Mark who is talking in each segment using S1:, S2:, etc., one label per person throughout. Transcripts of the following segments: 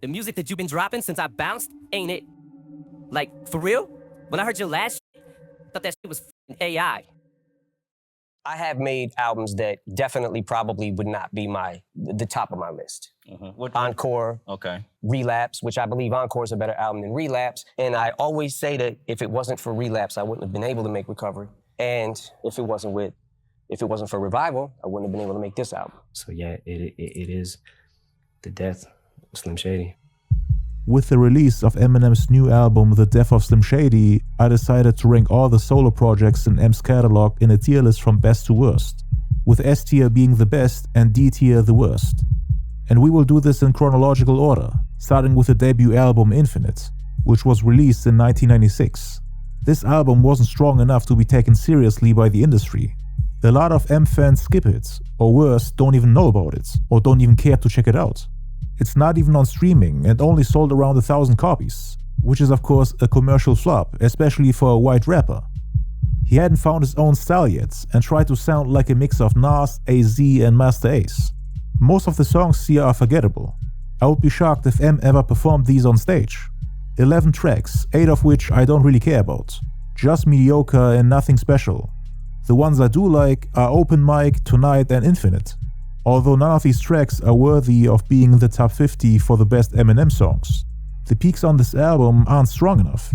S1: The music that you've been dropping since I bounced, ain't it? Like, for real? When I heard your last shit, I thought that shit was AI.
S2: I have made albums that definitely probably would not be the top of my list. Encore,
S3: okay.
S2: Relapse, which I believe Encore is a better album than Relapse. And I always say that if it wasn't for Relapse, I wouldn't have been able to make Recovery. And if it wasn't for Revival, I wouldn't have been able to make this album.
S4: So yeah, it is the death of Slim Shady.
S5: With the release of Eminem's new album, The Death of Slim Shady, I decided to rank all the solo projects in M's catalog in a tier list from best to worst, with S tier being the best and D tier the worst. And we will do this in chronological order, starting with the debut album Infinite, which was released in 1996. This album wasn't strong enough to be taken seriously by the industry. A lot of M fans skip it, or worse, don't even know about it, or don't even care to check it out. It's not even on streaming and only sold around 1,000 copies, which is of course a commercial flop, especially for a white rapper. He hadn't found his own style yet and tried to sound like a mix of Nas, AZ and Master Ace. Most of the songs here are forgettable. I would be shocked if M ever performed these on stage. 11 tracks, 8 of which I don't really care about. Just mediocre and nothing special. The ones I do like are Open Mic, Tonight and Infinite. Although none of these tracks are worthy of being in the top 50 for the best Eminem songs. The peaks on this album aren't strong enough.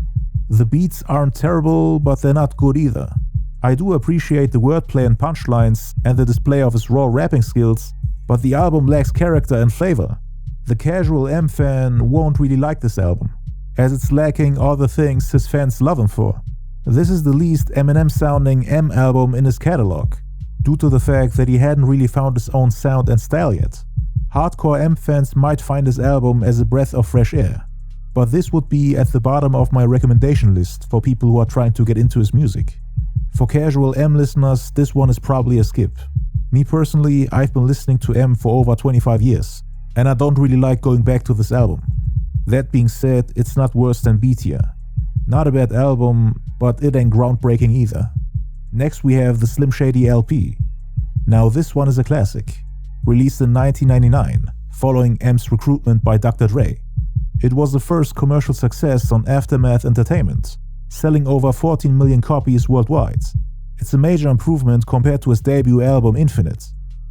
S5: The beats aren't terrible, but they're not good either. I do appreciate the wordplay and punchlines and the display of his raw rapping skills, but the album lacks character and flavor. The casual M fan won't really like this album, as it's lacking all the things his fans love him for. This is the least Eminem-sounding M album in his catalog, due to the fact that he hadn't really found his own sound and style yet. Hardcore M fans might find this album as a breath of fresh air, but this would be at the bottom of my recommendation list for people who are trying to get into his music. For casual M listeners, this one is probably a skip. Me personally, I've been listening to M for over 25 years, and I don't really like going back to this album. That being said, it's not worse than B tier. Not a bad album, but it ain't groundbreaking either. Next we have the Slim Shady LP. Now this one is a classic, released in 1999, following M's recruitment by Dr. Dre. It was the first commercial success on Aftermath Entertainment, selling over 14 million copies worldwide. It's a major improvement compared to his debut album Infinite,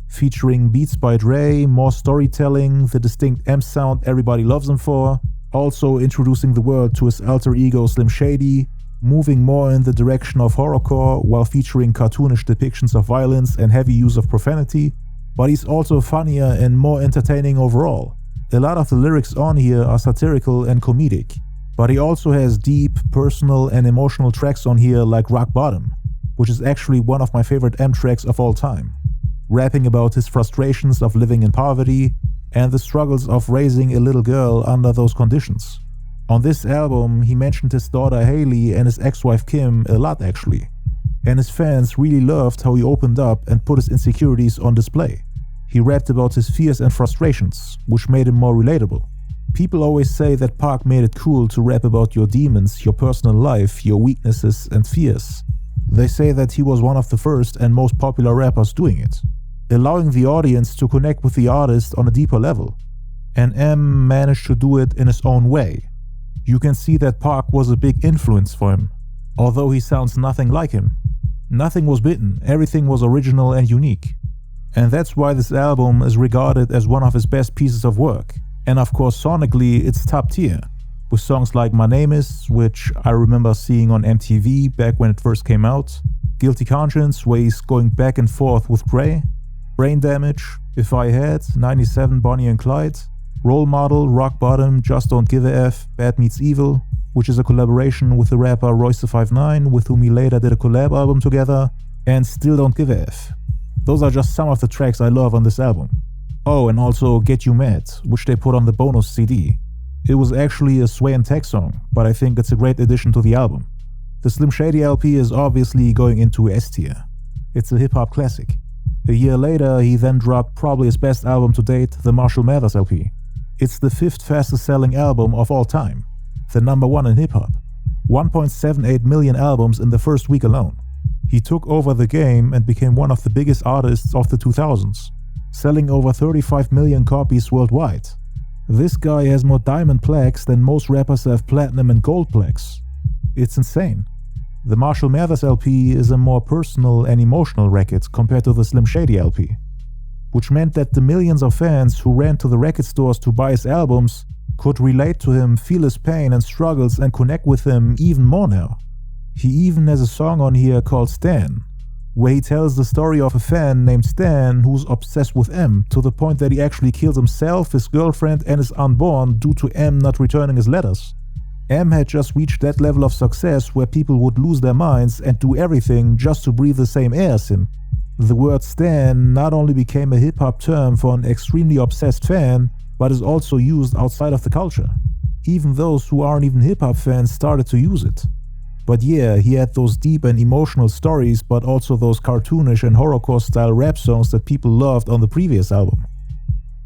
S5: featuring beats by Dre, more storytelling, the distinct M sound everybody loves him for, also introducing the world to his alter ego Slim Shady, moving more in the direction of horrorcore while featuring cartoonish depictions of violence and heavy use of profanity, but he's also funnier and more entertaining overall. A lot of the lyrics on here are satirical and comedic, but he also has deep, personal and emotional tracks on here like Rock Bottom, which is actually one of my favorite M tracks of all time, rapping about his frustrations of living in poverty and the struggles of raising a little girl under those conditions. On this album, he mentioned his daughter Haley and his ex-wife Kim a lot actually, and his fans really loved how he opened up and put his insecurities on display. He rapped about his fears and frustrations, which made him more relatable. People always say that Pac made it cool to rap about your demons, your personal life, your weaknesses and fears. They say that he was one of the first and most popular rappers doing it, allowing the audience to connect with the artist on a deeper level. And M managed to do it in his own way. You can see that Pac was a big influence for him, although he sounds nothing like him. Nothing was bitten, everything was original and unique. And that's why this album is regarded as one of his best pieces of work. And of course sonically it's top tier, with songs like My Name Is, which I remember seeing on MTV back when it first came out, Guilty Conscience, where he's going back and forth with Dre, Brain Damage, If I Had, 97 Bonnie and Clyde, Role Model, Rock Bottom, Just Don't Give a F, Bad Meets Evil, which is a collaboration with the rapper Royce the 5'9", with whom he later did a collab album together, and Still Don't Give a F. Those are just some of the tracks I love on this album. Oh, and also Get You Mad, which they put on the bonus CD. It was actually a Sway and Tech song, but I think it's a great addition to the album. The Slim Shady LP is obviously going into S tier. It's a hip-hop classic. A year later, he then dropped probably his best album to date, the Marshall Mathers LP. It's the 5th fastest selling album of all time, the #1 in hip-hop. 1.78 million albums in the first week alone. He took over the game and became one of the biggest artists of the 2000s, selling over 35 million copies worldwide. This guy has more diamond plaques than most rappers have platinum and gold plaques. It's insane. The Marshall Mathers LP is a more personal and emotional record compared to the Slim Shady LP, which meant that the millions of fans who ran to the record stores to buy his albums could relate to him, feel his pain and struggles, and connect with him even more now. He even has a song on here called Stan, where he tells the story of a fan named Stan who's obsessed with M to the point that he actually kills himself, his girlfriend and his unborn due to M not returning his letters. M had just reached that level of success where people would lose their minds and do everything just to breathe the same air as him. The word Stan not only became a hip-hop term for an extremely obsessed fan, but is also used outside of the culture. Even those who aren't even hip-hop fans started to use it. But yeah, he had those deep and emotional stories, but also those cartoonish and horrorcore-style rap songs that people loved on the previous album.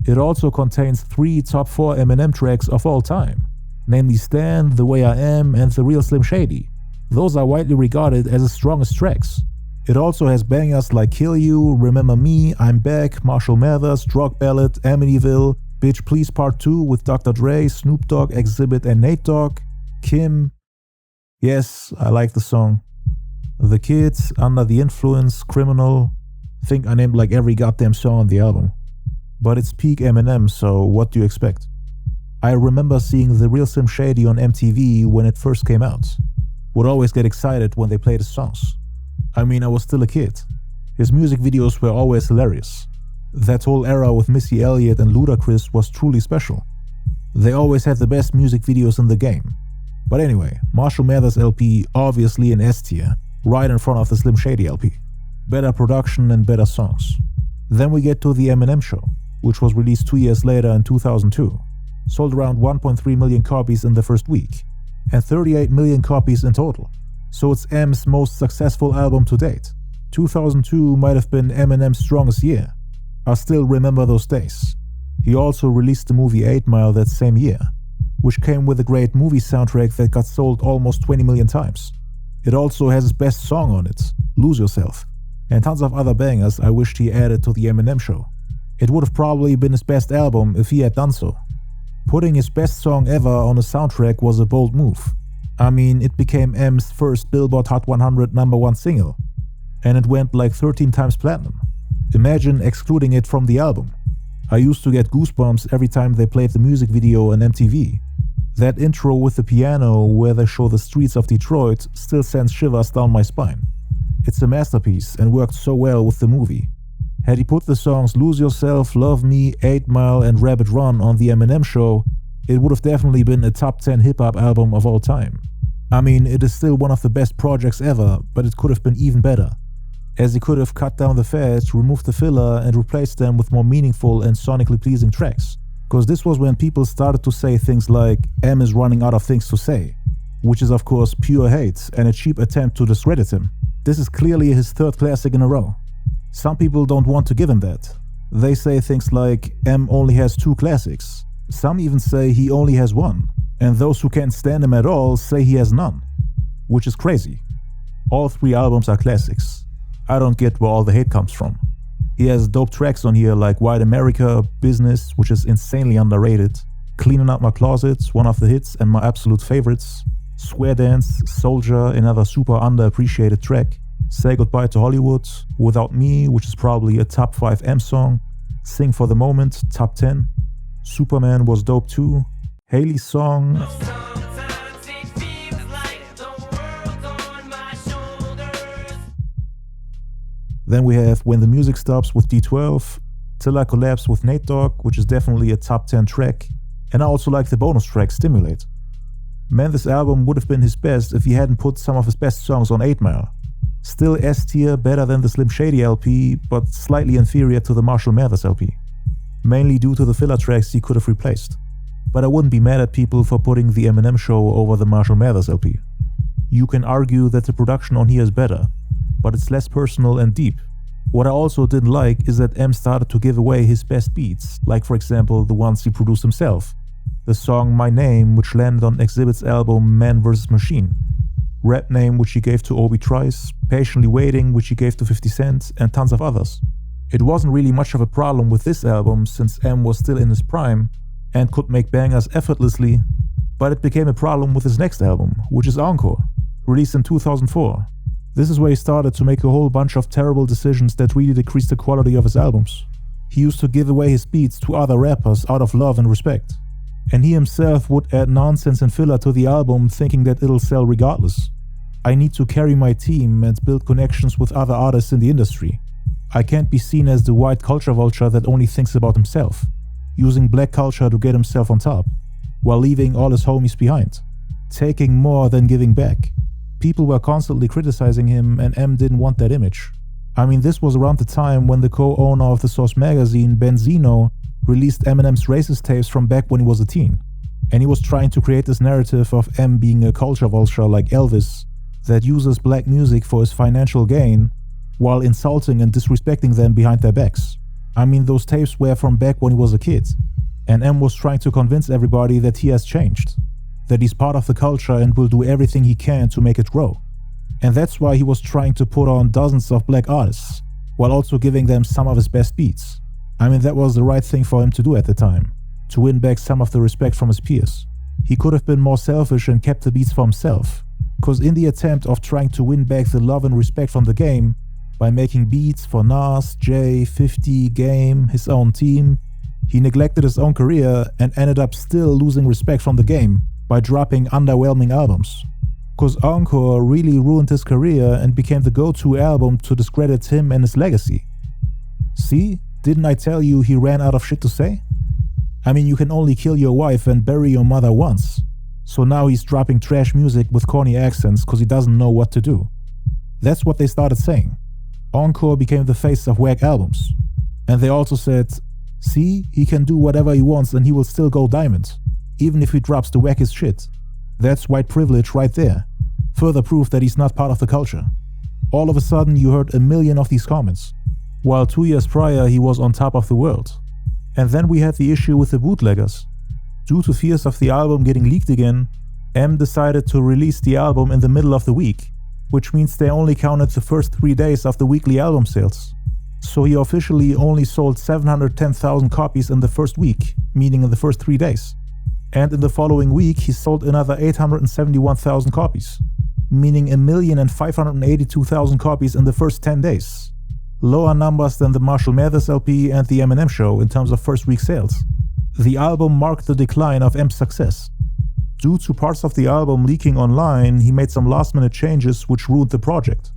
S5: It also contains 3 top 4 Eminem tracks of all time, namely Stan, The Way I Am, and The Real Slim Shady. Those are widely regarded as his strongest tracks. It also has bangers like Kill You, Remember Me, I'm Back, Marshall Mathers, Drug Ballad, Amityville, Bitch Please Part 2 with Dr. Dre, Snoop Dogg, Exhibit and Nate Dogg, Kim. Yes, I like the song. The Kids, Under the Influence, Criminal. Think I named like every goddamn song on the album. But it's peak Eminem, so what do you expect? I remember seeing The Real Slim Shady on MTV when it first came out. Would always get excited when they played his songs. I mean, I was still a kid. His music videos were always hilarious. That whole era with Missy Elliott and Ludacris was truly special. They always had the best music videos in the game. But anyway, Marshall Mathers LP obviously in S tier, right in front of the Slim Shady LP. Better production and better songs. Then we get to the EMINEM Show, which was released 2 years later in 2002. Sold around 1.3 million copies in the first week, and 38 million copies in total. So it's M's most successful album to date. 2002 might have been Eminem's strongest year. I still remember those days. He also released the movie 8 Mile that same year, which came with a great movie soundtrack that got sold almost 20 million times. It also has his best song on it, Lose Yourself, and tons of other bangers I wished he added to the EMINEM Show. It would have probably been his best album if he had done so. Putting his best song ever on a soundtrack was a bold move. I mean, it became M's first Billboard Hot 100 #1 single, and it went like 13 times platinum. Imagine excluding it from the album. I used to get goosebumps every time they played the music video on MTV. That intro with the piano where they show the streets of Detroit still sends shivers down my spine. It's a masterpiece and worked so well with the movie. Had he put the songs Lose Yourself, Love Me, 8 Mile and Rabbit Run on the EMINEM Show, it would have definitely been a top 10 hip-hop album of all time. I mean, it is still one of the best projects ever, but it could have been even better, as he could have cut down the fats, removed the filler and replaced them with more meaningful and sonically pleasing tracks. Cause this was when people started to say things like M is running out of things to say, which is of course pure hate and a cheap attempt to discredit him. This is clearly his 3rd classic in a row. Some people don't want to give him that. They say things like M only has 2 classics. Some even say he only has 1. And those who can't stand him at all say he has none. Which is crazy. All 3 albums are classics. I don't get where all the hate comes from. He has dope tracks on here like White America, Business, which is insanely underrated, Cleaning Up My Closet, one of the hits and my absolute favorites, Square Dance, Soldier, another super underappreciated track, Say Goodbye to Hollywood, Without Me, which is probably a top 5 M song, Sing for the Moment, top 10, Superman was dope too, Haley's song. Then we have When the Music Stops with D12, Till I Collapse with Nate Dogg, which is definitely a top 10 track, and I also like the bonus track Stimulate. Man, this album would have been his best if he hadn't put some of his best songs on 8 Mile. Still S tier, better than the Slim Shady LP, but slightly inferior to the Marshall Mathers LP. Mainly due to the filler tracks he could have replaced. But I wouldn't be mad at people for putting the EMINEM Show over the Marshall Mathers LP. You can argue that the production on here is better, but it's less personal and deep. What I also didn't like is that M started to give away his best beats, like for example the ones he produced himself. The song My Name, which landed on Exhibit's album Man vs. Machine. Rap Name, which he gave to Obi Trice, Patiently Waiting, which he gave to 50 Cent, and tons of others. It wasn't really much of a problem with this album since M was still in his prime, and could make bangers effortlessly, but it became a problem with his next album, which is Encore, released in 2004. This is where he started to make a whole bunch of terrible decisions that really decreased the quality of his albums. He used to give away his beats to other rappers out of love and respect. And he himself would add nonsense and filler to the album thinking that it'll sell regardless. I need to carry my team and build connections with other artists in the industry. I can't be seen as the white culture vulture that only thinks about himself, using black culture to get himself on top, while leaving all his homies behind, taking more than giving back. People were constantly criticizing him and M didn't want that image. I mean, this was around the time when the co-owner of the Source magazine, Benzino, released Eminem's racist tapes from back when he was a teen. And he was trying to create this narrative of M being a culture vulture like Elvis that uses black music for his financial gain while insulting and disrespecting them behind their backs. I mean, those tapes were from back when he was a kid. And M was trying to convince everybody that he has changed, that he's part of the culture and will do everything he can to make it grow. And that's why he was trying to put on dozens of black artists, while also giving them some of his best beats. I mean, that was the right thing for him to do at the time, to win back some of the respect from his peers. He could have been more selfish and kept the beats for himself, because in the attempt of trying to win back the love and respect from the game, by making beats for Nas, Jay, 50, Game, his own team, he neglected his own career and ended up still losing respect from the game by dropping underwhelming albums. Because Encore really ruined his career and became the go-to album to discredit him and his legacy. See, didn't I tell you he ran out of shit to say? I mean, you can only kill your wife and bury your mother once. So now he's dropping trash music with corny accents because he doesn't know what to do. That's what they started saying. Encore became the face of whack albums. And they also said, see, he can do whatever he wants and he will still go diamond, even if he drops the wackest shit. That's white privilege right there. Further proof that he's not part of the culture. All of a sudden you heard a million of these comments, while 2 years prior he was on top of the world. And then we had the issue with the bootleggers. Due to fears of the album getting leaked again, M decided to release the album in the middle of the week, which means they only counted the first 3 days of the weekly album sales. So he officially only sold 710,000 copies in the first week, meaning in the first 3 days. And in the following week he sold another 871,000 copies, meaning 1,582,000 copies in the first 10 days. Lower numbers than the Marshall Mathers LP and the EMINEM Show in terms of first week sales. The album marked the decline of M's success. Due to parts of the album leaking online, he made some last-minute changes which ruined the project.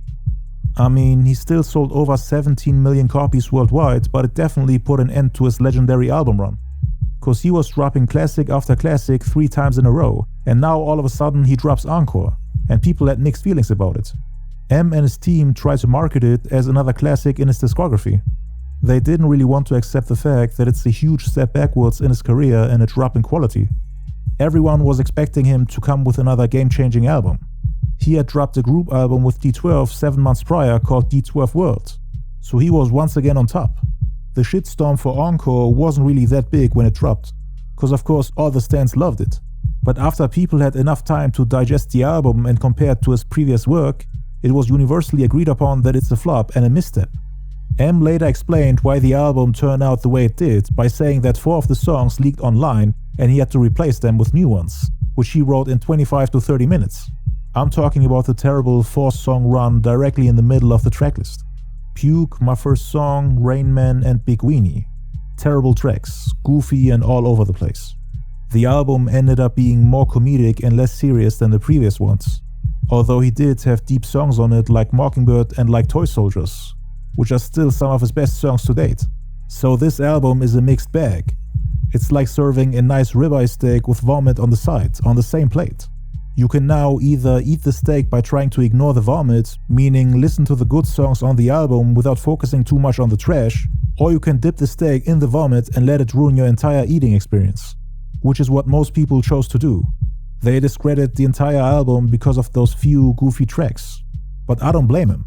S5: I mean, he still sold over 17 million copies worldwide, but it definitely put an end to his legendary album run. Cause he was dropping classic after classic 3 times in a row, and now all of a sudden he drops Encore, and people had mixed feelings about it. M and his team tried to market it as another classic in his discography. They didn't really want to accept the fact that it's a huge step backwards in his career and a drop in quality. Everyone was expecting him to come with another game-changing album. He had dropped a group album with D12 7 months prior called D12 World, so he was once again on top. The shitstorm for Encore wasn't really that big when it dropped, cause of course all the stands loved it. But after people had enough time to digest the album and compare it to his previous work, it was universally agreed upon that it's a flop and a misstep. M later explained why the album turned out the way it did by saying that 4 of the songs leaked online and he had to replace them with new ones, which he wrote in 25 to 30 minutes. I'm talking about the terrible 4-song run directly in the middle of the tracklist. Puke, My First Song, Rain Man and Big Weenie. Terrible tracks, goofy and all over the place. The album ended up being more comedic and less serious than the previous ones, although he did have deep songs on it like Mockingbird and like Toy Soldiers, which are still some of his best songs to date. So this album is a mixed bag. It's like serving a nice ribeye steak with vomit on the side, on the same plate. You can now either eat the steak by trying to ignore the vomit, meaning listen to the good songs on the album without focusing too much on the trash, or you can dip the steak in the vomit and let it ruin your entire eating experience, which is what most people chose to do. They discredit the entire album because of those few goofy tracks. But I don't blame him,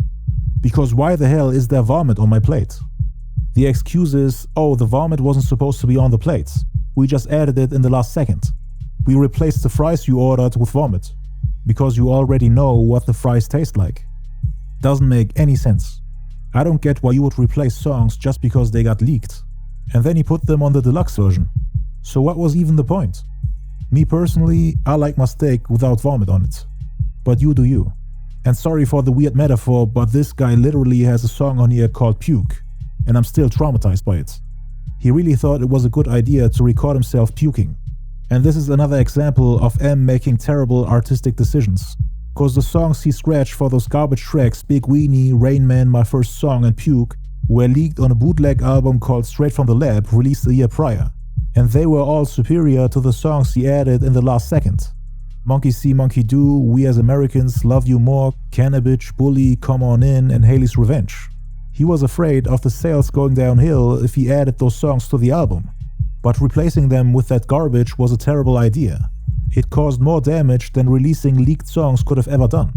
S5: because why the hell is there vomit on my plate? The excuse is, oh, the vomit wasn't supposed to be on the plate. We just added it in the last second. We replaced the fries you ordered with vomit, because you already know what the fries taste like. Doesn't make any sense. I don't get why you would replace songs just because they got leaked. And then he put them on the deluxe version. So what was even the point? Me personally, I like my steak without vomit on it. But you do you. And sorry for the weird metaphor, but this guy literally has a song on here called Puke, and I'm still traumatized by it. He really thought it was a good idea to record himself puking. And this is another example of M making terrible artistic decisions. Cause the songs he scratched for those garbage tracks, Big Weenie, Rain Man, My First Song and Puke, were leaked on a bootleg album called Straight From The Lab, released a year prior. And they were all superior to the songs he added in the last second. Monkey See, Monkey Do, We As Americans, Love You More, Cannabis, Bully, Come On In, and Haley's Revenge. He was afraid of the sales going downhill if he added those songs to the album. But replacing them with that garbage was a terrible idea. It caused more damage than releasing leaked songs could have ever done.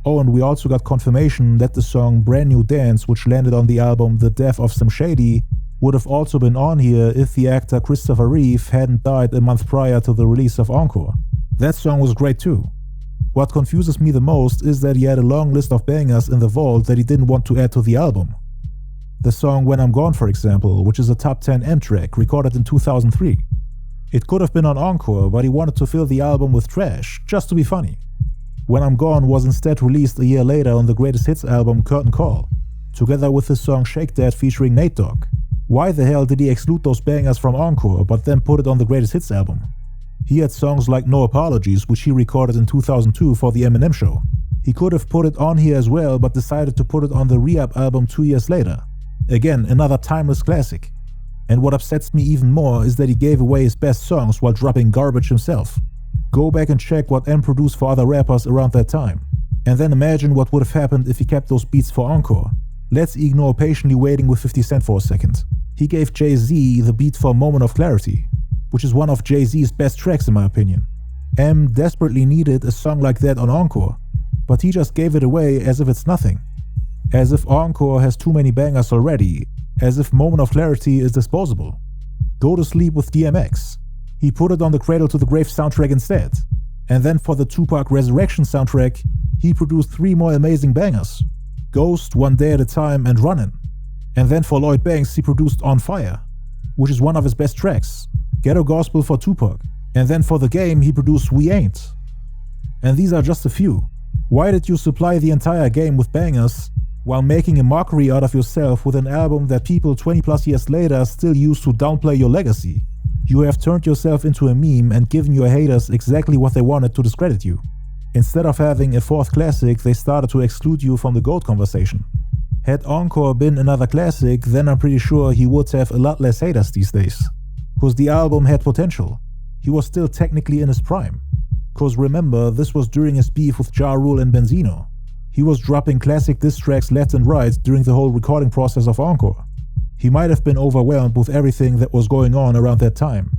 S5: Oh, and we also got confirmation that the song Brand New Dance, which landed on the album The Death of Slim Shady, would have also been on here if the actor Christopher Reeve hadn't died a month prior to the release of Encore. That song was great too. What confuses me the most is that he had a long list of bangers in the vault that he didn't want to add to the album. The song When I'm Gone, for example, which is a top 10 M track recorded in 2003. It could have been on Encore, but he wanted to fill the album with trash, just to be funny. When I'm Gone was instead released a year later on the Greatest Hits album Curtain Call, together with the song Shake That featuring Nate Dogg. Why the hell did he exclude those bangers from Encore, but then put it on the Greatest Hits album? He had songs like No Apologies, which he recorded in 2002 for the EMINEM Show. He could have put it on here as well, but decided to put it on the Re-Up album 2 years later. Again, another timeless classic. And what upsets me even more is that he gave away his best songs while dropping garbage himself. Go back and check what M produced for other rappers around that time. And then imagine what would have happened if he kept those beats for Encore. Let's ignore Patiently Waiting with 50 Cent for a second. He gave Jay-Z the beat for Moment of Clarity, which is one of Jay-Z's best tracks in my opinion. M desperately needed a song like that on Encore, but he just gave it away as if it's nothing. As if Encore has too many bangers already, as if Moment of Clarity is disposable. Go to Sleep with DMX. He put it on the Cradle to the Grave soundtrack instead. And then for the Tupac Resurrection soundtrack, he produced 3 more amazing bangers. Ghost, One Day at a Time, and Runnin'. And then for Lloyd Banks he produced On Fire, which is one of his best tracks. Ghetto Gospel for Tupac. And then for The Game he produced We Ain't. And these are just a few. Why did you supply the entire game with bangers while making a mockery out of yourself with an album that people 20 plus years later still use to downplay your legacy? You have turned yourself into a meme and given your haters exactly what they wanted to discredit you. Instead of having a 4th classic, they started to exclude you from the GOAT conversation. Had Encore been another classic, then I'm pretty sure he would have a lot less haters these days. Cause the album had potential. He was still technically in his prime. Cause remember, this was during his beef with Ja Rule and Benzino. He was dropping classic diss tracks left and right during the whole recording process of Encore. He might have been overwhelmed with everything that was going on around that time.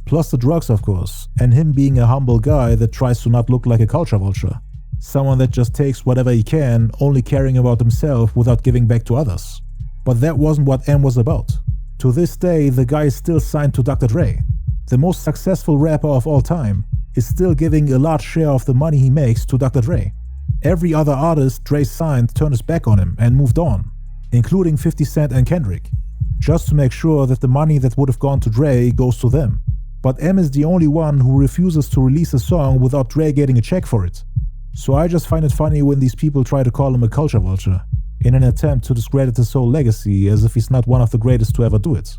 S5: Plus the drugs, of course, and him being a humble guy that tries to not look like a culture vulture. Someone that just takes whatever he can, only caring about himself without giving back to others. But that wasn't what M was about. To this day, the guy is still signed to Dr. Dre. The most successful rapper of all time is still giving a large share of the money he makes to Dr. Dre. Every other artist Dre signed turned his back on him and moved on, including 50 Cent and Kendrick, just to make sure that the money that would have gone to Dre goes to them. But M is the only one who refuses to release a song without Dre getting a check for it. So I just find it funny when these people try to call him a culture vulture, in an attempt to discredit his whole legacy as if he's not one of the greatest to ever do it.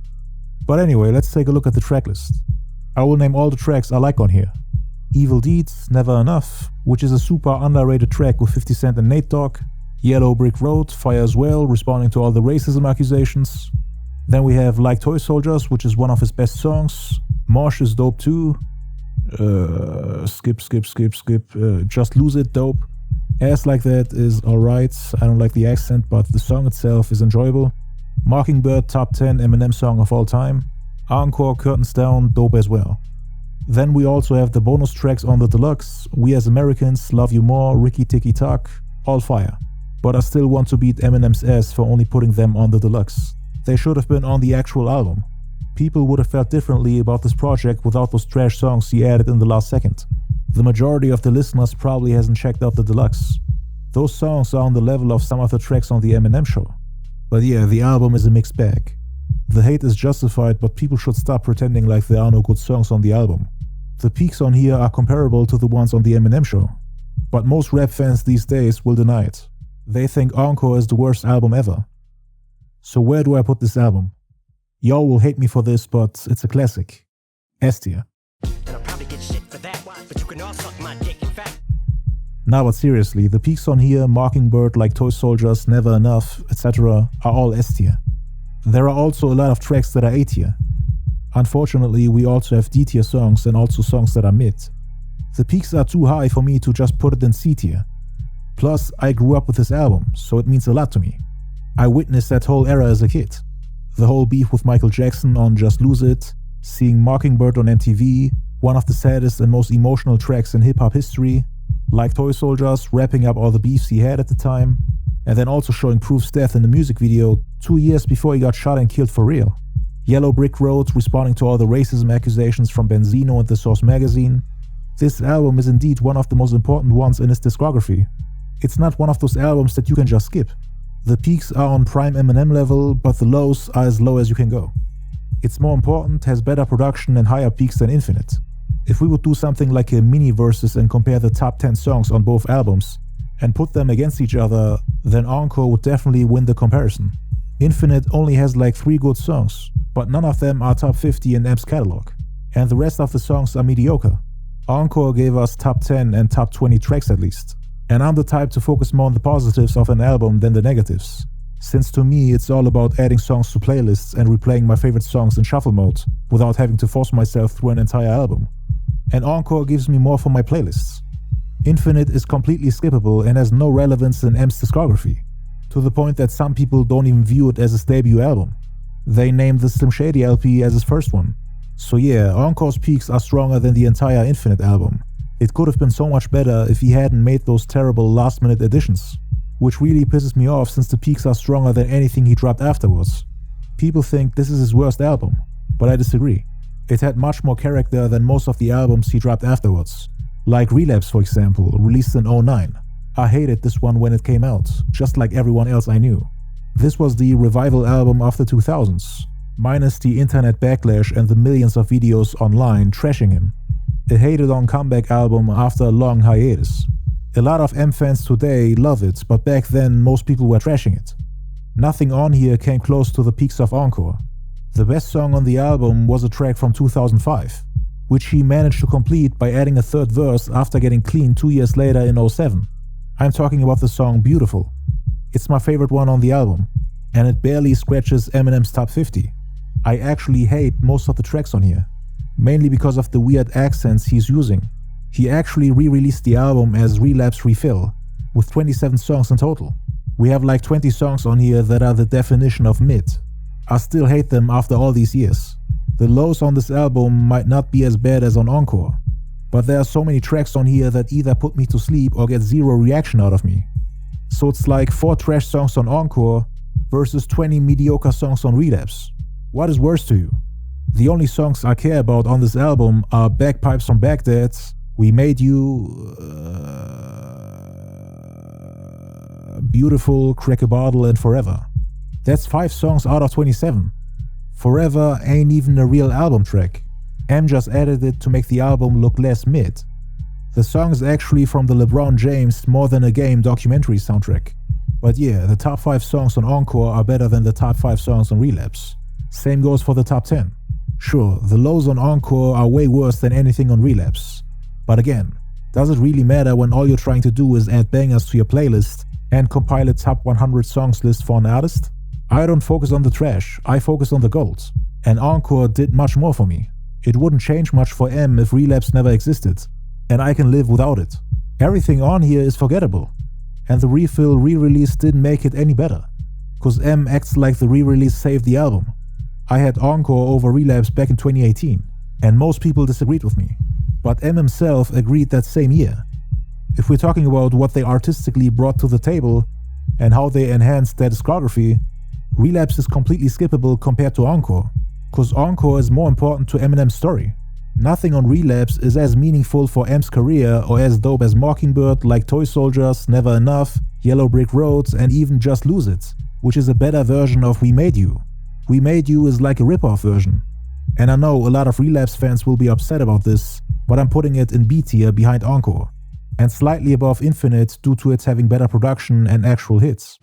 S5: But anyway, let's take a look at the tracklist. I will name all the tracks I like on here. Evil Deeds, Never Enough, which is a super underrated track with 50 Cent and Nate Dogg. Yellow Brick Road, Fire as Well, responding to all the racism accusations. Then we have Like Toy Soldiers, which is one of his best songs. Mosh is dope too. Just Lose It, dope. Ass Like That is alright. I don't like the accent, but the song itself is enjoyable. Mockingbird, top 10 Eminem song of all time. Encore, Curtains Down, dope as well. Then we also have the bonus tracks on the deluxe, We As Americans, Love You More, Ricky Tikki Talk, all fire. But I still want to beat Eminem's ass for only putting them on the deluxe. They should have been on the actual album. People would have felt differently about this project without those trash songs he added in the last second. The majority of the listeners probably hasn't checked out the deluxe. Those songs are on the level of some of the tracks on the EMINEM Show. But yeah, the album is a mixed bag. The hate is justified, but people should stop pretending like there are no good songs on the album. The peaks on here are comparable to the ones on the EMINEM Show. But most rap fans these days will deny it. They think Encore is the worst album ever. So where do I put this album? Y'all will hate me for this, but it's a classic. S tier. Now but seriously, the peaks on here, Mockingbird, Like Toy Soldiers, Never Enough, etc. are all S tier. There are also a lot of tracks that are A tier. Unfortunately, we also have D tier songs and also songs that are mid. The peaks are too high for me to just put it in C tier. Plus, I grew up with this album, so it means a lot to me. I witnessed that whole era as a kid. The whole beef with Michael Jackson on Just Lose It, seeing Mockingbird on MTV, one of the saddest and most emotional tracks in hip-hop history, Like Toy Soldiers, wrapping up all the beefs he had at the time, and then also showing Proof's death in the music video 2 years before he got shot and killed for real. Yellow Brick Road, responding to all the racism accusations from Benzino and The Source magazine. This album is indeed one of the most important ones in his discography. It's not one of those albums that you can just skip. The peaks are on prime Eminem level, but the lows are as low as you can go. It's more important, has better production and higher peaks than Infinite. If we would do something like a mini versus and compare the top 10 songs on both albums and put them against each other, then Encore would definitely win the comparison. Infinite only has like 3 good songs, but none of them are top 50 in M's catalog, and the rest of the songs are mediocre. Encore gave us top 10 and top 20 tracks at least, and I'm the type to focus more on the positives of an album than the negatives, since to me it's all about adding songs to playlists and replaying my favorite songs in shuffle mode without having to force myself through an entire album. And Encore gives me more for my playlists. Infinite is completely skippable and has no relevance in M's discography, to the point that some people don't even view it as his debut album. They named the Slim Shady LP as his first one. So yeah, Encore's peaks are stronger than the entire Infinite album. It could have been so much better if he hadn't made those terrible last-minute additions, which really pisses me off since the peaks are stronger than anything he dropped afterwards. People think this is his worst album, but I disagree. It had much more character than most of the albums he dropped afterwards. Like Relapse, for example, released in 2009. I hated this one when it came out, just like everyone else I knew. This was the revival album of the 2000s, minus the internet backlash and the millions of videos online trashing him. A hated-on comeback album after a long hiatus. A lot of M fans today love it, but back then most people were trashing it. Nothing on here came close to the peaks of Encore. The best song on the album was a track from 2005, which he managed to complete by adding a third verse after getting clean 2 years later in 2007. I'm talking about the song Beautiful. It's my favorite one on the album, and it barely scratches Eminem's top 50. I actually hate most of the tracks on here, mainly because of the weird accents he's using. He actually re-released the album as Relapse Refill, with 27 songs in total. We have like 20 songs on here that are the definition of mid. I still hate them after all these years. The lows on this album might not be as bad as on Encore, but there are so many tracks on here that either put me to sleep or get zero reaction out of me. So it's like 4 trash songs on Encore versus 20 mediocre songs on Relapse. What is worse to you? The only songs I care about on this album are Bagpipes from Baghdad, We Made You, Beautiful, Crack a Bottle, and Forever. That's 5 songs out of 27. Forever ain't even a real album track. M just added it to make the album look less mid. The song is actually from the LeBron James More Than a Game documentary soundtrack. But yeah, the top 5 songs on Encore are better than the top 5 songs on Relapse. Same goes for the top 10. Sure, the lows on Encore are way worse than anything on Relapse. But again, does it really matter when all you're trying to do is add bangers to your playlist and compile a top 100 songs list for an artist? I don't focus on the trash, I focus on the gold. And Encore did much more for me. It wouldn't change much for M if Relapse never existed, and I can live without it. Everything on here is forgettable, and the Refill re-release didn't make it any better, cause M acts like the re-release saved the album. I had Encore over Relapse back in 2018, and most people disagreed with me, but M himself agreed that same year. If we're talking about what they artistically brought to the table and how they enhanced their discography, Relapse is completely skippable compared to Encore, cause Encore is more important to Eminem's story. Nothing on Relapse is as meaningful for M's career or as dope as Mockingbird, Like Toy Soldiers, Never Enough, Yellow Brick Roads, and even Just Lose It, which is a better version of We Made You. We Made You is like a rip-off version. And I know a lot of Relapse fans will be upset about this, but I'm putting it in B tier behind Encore, and slightly above Infinite due to its having better production and actual hits.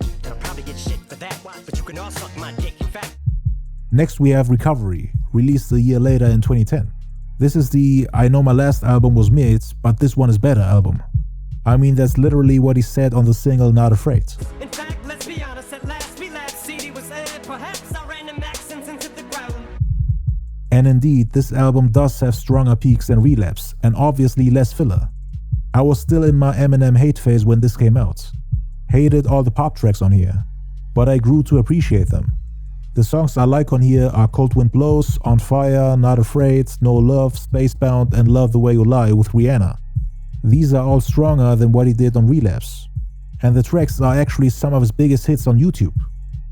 S5: Next we have Recovery, released a year later in 2010. This is the I know my last album was mid, but this one is better album. I mean, that's literally what he said on the single Not Afraid.
S1: In fact, let's be honest, at last Relapse CD was aired, perhaps I ran them accents into the ground.
S5: And indeed, this album does have stronger peaks than Relapse, and obviously less filler. I was still in my Eminem hate phase when this came out. Hated all the pop tracks on here, but I grew to appreciate them. The songs I like on here are Cold Wind Blows, On Fire, Not Afraid, No Love, Spacebound, and Love the Way You Lie with Rihanna. These are all stronger than what he did on Relapse. And the tracks are actually some of his biggest hits on YouTube.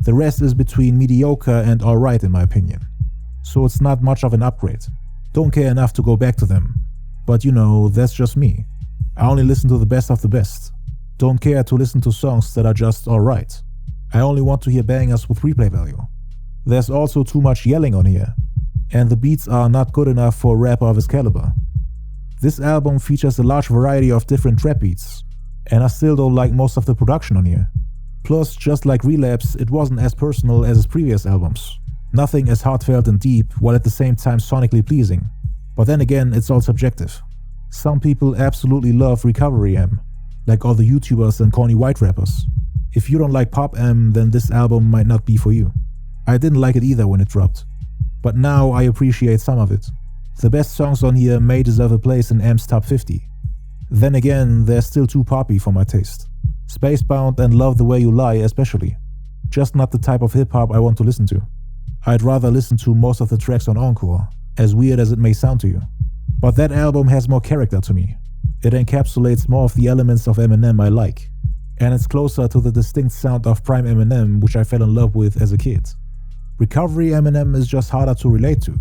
S5: The rest is between mediocre and alright in my opinion. So it's not much of an upgrade. Don't care enough to go back to them. But you know, that's just me. I only listen to the best of the best. Don't care to listen to songs that are just alright. I only want to hear bangers with replay value. There's also too much yelling on here, and the beats are not good enough for a rapper of his caliber. This album features a large variety of different trap beats, and I still don't like most of the production on here. Plus, just like Relapse, it wasn't as personal as his previous albums. Nothing as heartfelt and deep, while at the same time sonically pleasing. But then again, it's all subjective. Some people absolutely love Recovery M, like all the YouTubers and corny white rappers. If you don't like Pop M, then this album might not be for you. I didn't like it either when it dropped, but now I appreciate some of it. The best songs on here may deserve a place in M's top 50. Then again, they're still too poppy for my taste. Spacebound and Love the Way You Lie especially. Just not the type of hip-hop I want to listen to. I'd rather listen to most of the tracks on Encore, as weird as it may sound to you. But that album has more character to me. It encapsulates more of the elements of Eminem I like. And it's closer to the distinct sound of prime Eminem, which I fell in love with as a kid. Recovery Eminem is just harder to relate to.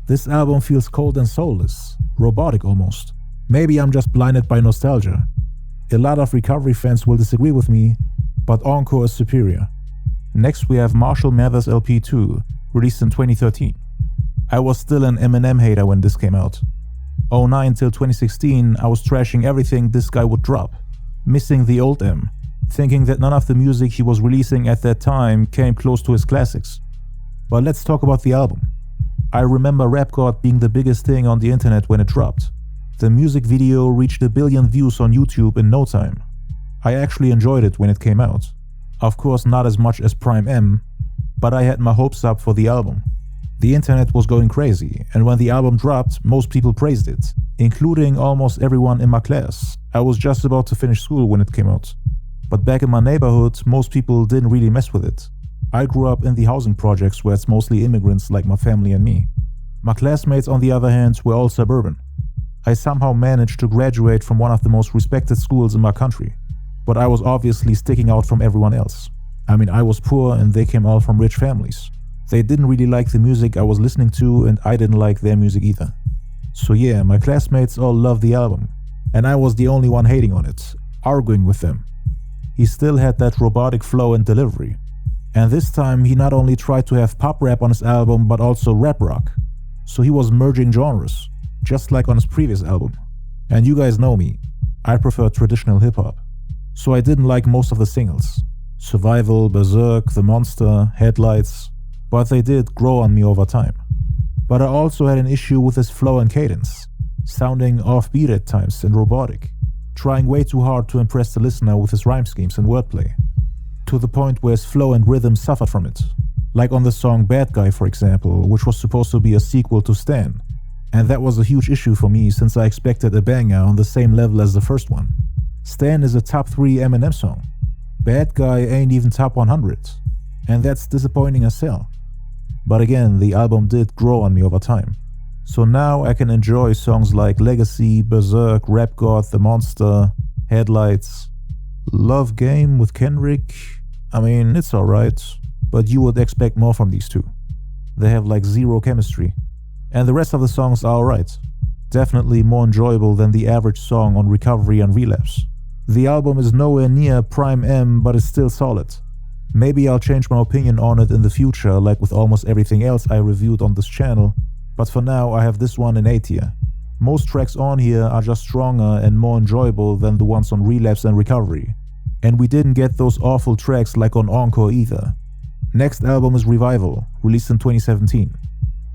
S5: This album feels cold and soulless, robotic almost. Maybe I'm just blinded by nostalgia. A lot of Recovery fans will disagree with me, but Encore is superior. Next we have Marshall Mathers LP 2, released in 2013. I was still an Eminem hater when this came out. 09 till 2016 I was trashing everything this guy would drop, missing the old M, thinking that none of the music he was releasing at that time came close to his classics. But let's talk about the album. I remember Rap God being the biggest thing on the internet when it dropped. The music video reached 1 billion views on YouTube in no time. I actually enjoyed it when it came out. Of course not as much as Prime M, but I had my hopes up for the album. The internet was going crazy, and when the album dropped, most people praised it, including almost everyone in my class. I was just about to finish school when it came out. But back in my neighborhood, most people didn't really mess with it. I grew up in the housing projects where it's mostly immigrants like my family and me. My classmates, on the other hand, were all suburban. I somehow managed to graduate from one of the most respected schools in my country, but I was obviously sticking out from everyone else. I mean, I was poor and they came all from rich families. They didn't really like the music I was listening to, and I didn't like their music either. So yeah, my classmates all loved the album, and I was the only one hating on it, arguing with them. He still had that robotic flow and delivery. And this time he not only tried to have pop rap on his album, but also rap rock. So he was merging genres, just like on his previous album. And you guys know me, I prefer traditional hip hop. So I didn't like most of the singles. Survival, Berserk, The Monster, Headlights, but they did grow on me over time. But I also had an issue with his flow and cadence, sounding offbeat at times and robotic, trying way too hard to impress the listener with his rhyme schemes and wordplay, to the point where his flow and rhythm suffered from it. Like on the song Bad Guy, for example, which was supposed to be a sequel to Stan. And that was a huge issue for me since I expected a banger on the same level as the first one. Stan is a top 3 Eminem song. Bad Guy ain't even top 100. And that's disappointing as hell. But again, the album did grow on me over time. So now I can enjoy songs like Legacy, Berserk, Rap God, The Monster, Headlights. Love Game with Kendrick, I mean, it's alright, but you would expect more from these two. They have like zero chemistry. And the rest of the songs are alright. Definitely more enjoyable than the average song on Recovery and Relapse. The album is nowhere near Prime M, but it's still solid. Maybe I'll change my opinion on it in the future, like with almost everything else I reviewed on this channel, but for now I have this one in A tier. Most tracks on here are just stronger and more enjoyable than the ones on Relapse and Recovery. And we didn't get those awful tracks like on Encore either. Next album is Revival, released in 2017.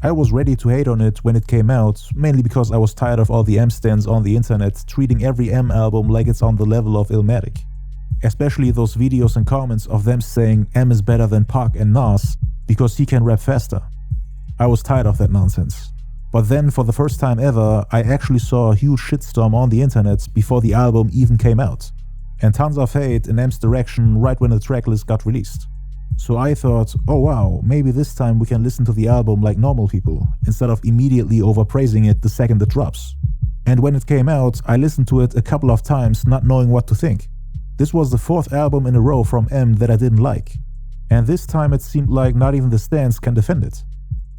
S5: I was ready to hate on it when it came out, mainly because I was tired of all the M stans on the internet treating every M album like it's on the level of Illmatic. Especially those videos and comments of them saying M is better than Pac and Nas because he can rap faster. I was tired of that nonsense. But then for the first time ever, I actually saw a huge shitstorm on the internet before the album even came out. And tons of hate in M's direction right when the tracklist got released. So I thought, oh wow, maybe this time we can listen to the album like normal people, instead of immediately overpraising it the second it drops. And when it came out, I listened to it a couple of times not knowing what to think. This was the 4th album in a row from M that I didn't like. And this time it seemed like not even the stans can defend it.